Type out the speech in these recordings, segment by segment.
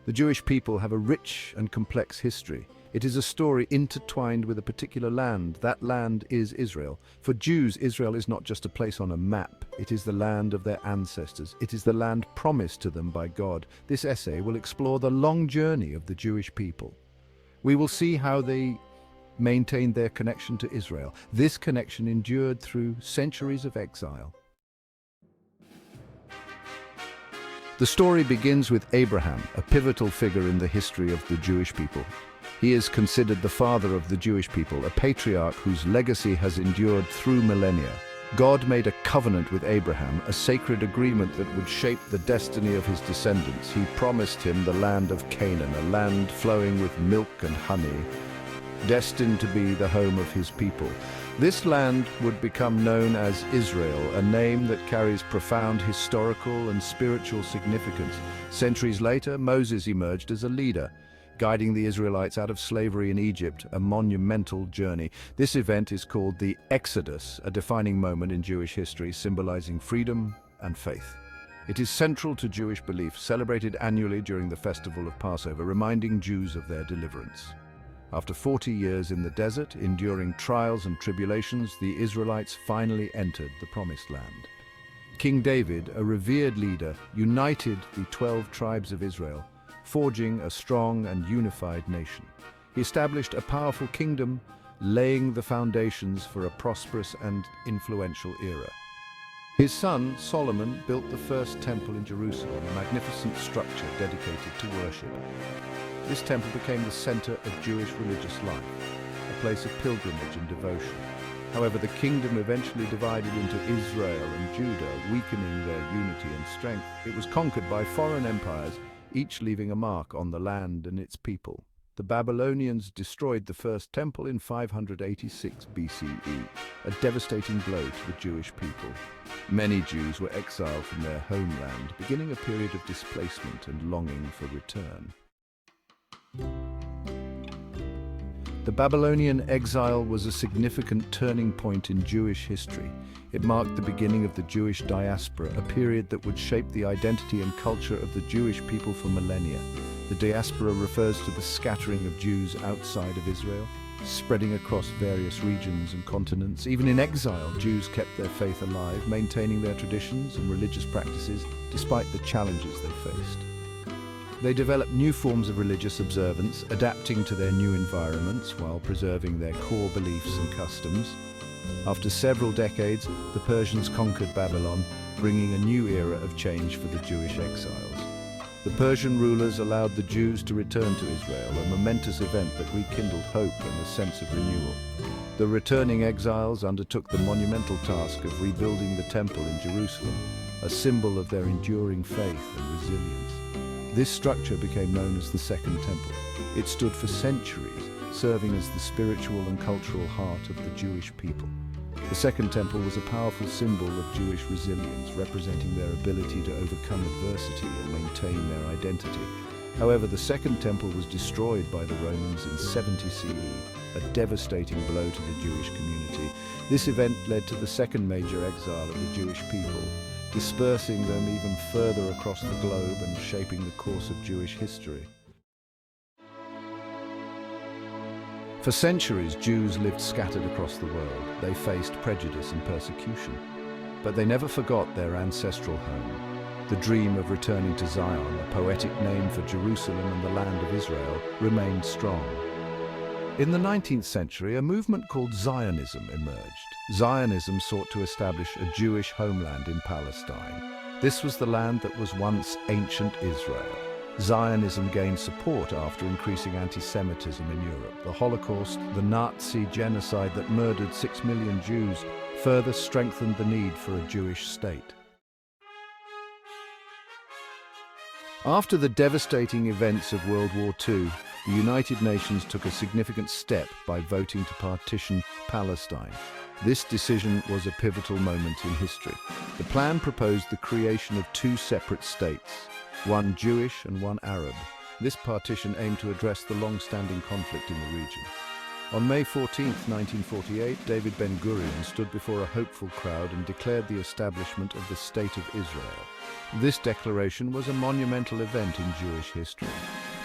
The Jewish people have a rich and complex history. It is a story intertwined with a particular land. That land is Israel. For Jews, Israel is not just a place on a map. It is the land of their ancestors. It is the land promised to them by God. This essay will explore the long journey of the Jewish people. We will see how they maintained their connection to Israel. This connection endured through centuries of exile. The story begins with Abraham, a pivotal figure in the history of the Jewish people. He is considered the father of the Jewish people, a patriarch whose legacy has endured through millennia. God made a covenant with Abraham, a sacred agreement that would shape the destiny of his descendants. He promised him the land of Canaan, a land flowing with milk and honey, destined to be the home of his people. This land would become known as Israel, a name that carries profound historical and spiritual significance. Centuries later, Moses emerged as a leader, guiding the Israelites out of slavery in Egypt, a monumental journey. This event is called the Exodus, a defining moment in Jewish history, symbolizing freedom and faith. It is central to Jewish belief, celebrated annually during the festival of Passover, reminding Jews of their deliverance. After 40 years in the desert, enduring trials and tribulations, the Israelites finally entered the Promised Land. King David, a revered leader, united the 12 tribes of Israel, forging a strong and unified nation. He established a powerful kingdom, laying the foundations for a prosperous and influential era. His son, Solomon, built the first temple in Jerusalem, a magnificent structure dedicated to worship. This temple became the center of Jewish religious life, a place of pilgrimage and devotion. However, the kingdom eventually divided into Israel and Judah, weakening their unity and strength. It was conquered by foreign empires, each leaving a mark on the land and its people. The Babylonians destroyed the first temple in 586 BCE, a devastating blow to the Jewish people. Many Jews were exiled from their homeland, beginning a period of displacement and longing for return. The Babylonian exile was a significant turning point in Jewish history. It marked the beginning of the Jewish diaspora, a period that would shape the identity and culture of the Jewish people for millennia. The diaspora refers to the scattering of Jews outside of Israel, spreading across various regions and continents. Even in exile, Jews kept their faith alive, maintaining their traditions and religious practices despite the challenges they faced. They developed new forms of religious observance, adapting to their new environments while preserving their core beliefs and customs. After several decades, the Persians conquered Babylon, bringing a new era of change for the Jewish exiles. The Persian rulers allowed the Jews to return to Israel, a momentous event that rekindled hope and a sense of renewal. The returning exiles undertook the monumental task of rebuilding the temple in Jerusalem, a symbol of their enduring faith and resilience. This structure became known as the Second Temple. It stood for centuries, serving as the spiritual and cultural heart of the Jewish people. The Second Temple was a powerful symbol of Jewish resilience, representing their ability to overcome adversity and maintain their identity. However, the Second Temple was destroyed by the Romans in 70 CE, a devastating blow to the Jewish community. This event led to the second major exile of the Jewish people, dispersing them even further across the globe and shaping the course of Jewish history. For centuries, Jews lived scattered across the world. They faced prejudice and persecution, but they never forgot their ancestral home. The dream of returning to Zion, a poetic name for Jerusalem and the land of Israel, remained strong. In the 19th century, a movement called Zionism emerged. Zionism sought to establish a Jewish homeland in Palestine. This was the land that was once ancient Israel. Zionism gained support after increasing anti-Semitism in Europe. The Holocaust, the Nazi genocide that murdered 6 million Jews, further strengthened the need for a Jewish state. After the devastating events of World War II, the United Nations took a significant step by voting to partition Palestine. This decision was a pivotal moment in history. The plan proposed the creation of two separate states, one Jewish and one Arab. This partition aimed to address the long-standing conflict in the region. On May 14, 1948, David Ben-Gurion stood before a hopeful crowd and declared the establishment of the State of Israel. This declaration was a monumental event in Jewish history.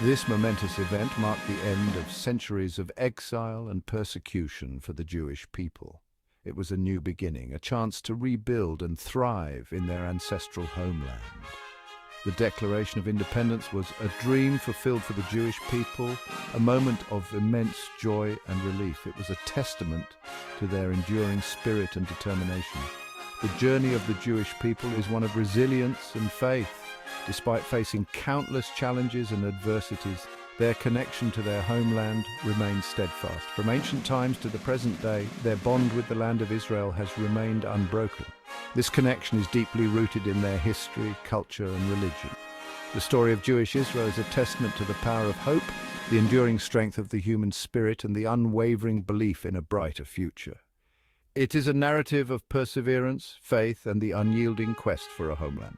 This momentous event marked the end of centuries of exile and persecution for the Jewish people. It was a new beginning, a chance to rebuild and thrive in their ancestral homeland. The Declaration of Independence was a dream fulfilled for the Jewish people, a moment of immense joy and relief. It was a testament to their enduring spirit and determination. The journey of the Jewish people is one of resilience and faith. Despite facing countless challenges and adversities, their connection to their homeland remains steadfast. From ancient times to the present day, their bond with the land of Israel has remained unbroken. This connection is deeply rooted in their history, culture, and religion. The story of Jewish Israel is a testament to the power of hope, the enduring strength of the human spirit, and the unwavering belief in a brighter future. It is a narrative of perseverance, faith, and the unyielding quest for a homeland.